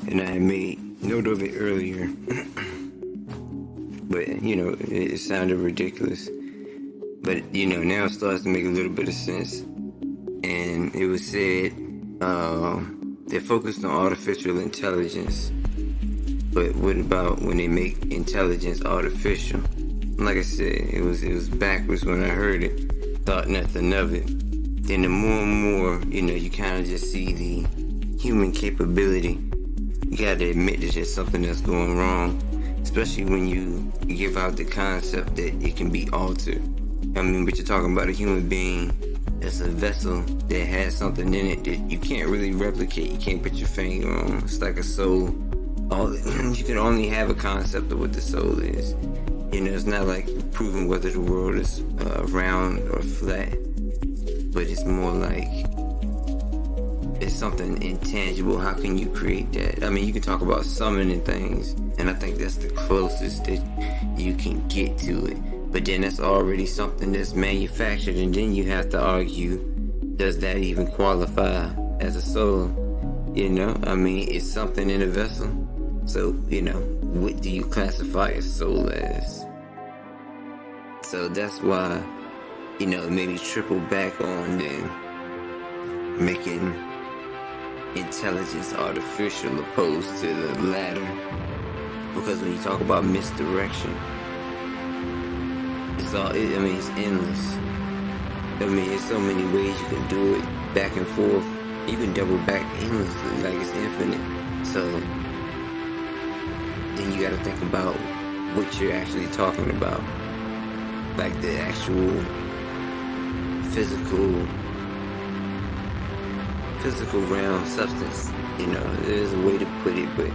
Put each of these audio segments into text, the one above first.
and I had made note of it earlier, but it sounded ridiculous. But now it starts to make a little bit of sense. And it was said they're focused on artificial intelligence, but what about when they make intelligence artificial? Like I said, it was backwards when I heard it. Thought nothing of it. Then the more and more, you kind of just see the human capability. You gotta admit that there's something that's going wrong, especially when you give out the concept that it can be altered. I mean, but you're talking about a human being that's a vessel that has something in it that you can't really replicate. You can't put your finger on. It's like a soul. You can only have a concept of what the soul is. It's not like proving whether the world is round or flat, but it's more like it's something intangible. How can you create that? I mean, you can talk about summoning things, and I think that's the closest that you can get to it. But then that's already something that's manufactured, and then you have to argue, does that even qualify as a soul? I mean, it's something in a vessel. So, what do you classify a soul as? So that's why, it made me triple back on then making intelligence artificial opposed to the latter. Because when you talk about misdirection, it's endless. I mean, there's so many ways you can do it, back and forth. You can double back endlessly, like it's infinite. So then you gotta think about what you're actually talking about. Like the actual physical realm substance. There's a way to put it, but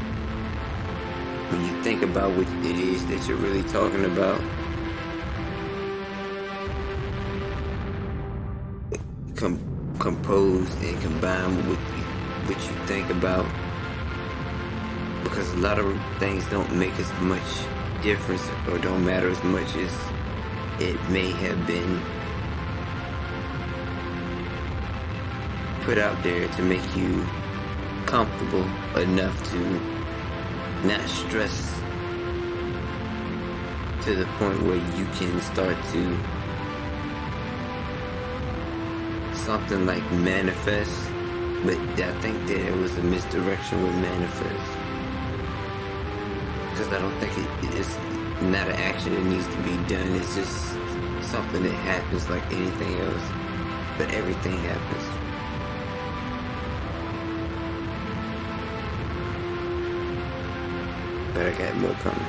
when you think about what it is that you're really talking about, composed and combined with what you think about, because a lot of things don't make as much difference or don't matter as much as it may have been put out there to make you comfortable enough to not stress to the point where you can start to something like manifest. But I think there was a misdirection with manifest, because I don't think it's not an action that needs to be done. It's just something that happens like anything else, but everything happens. But I got more coming.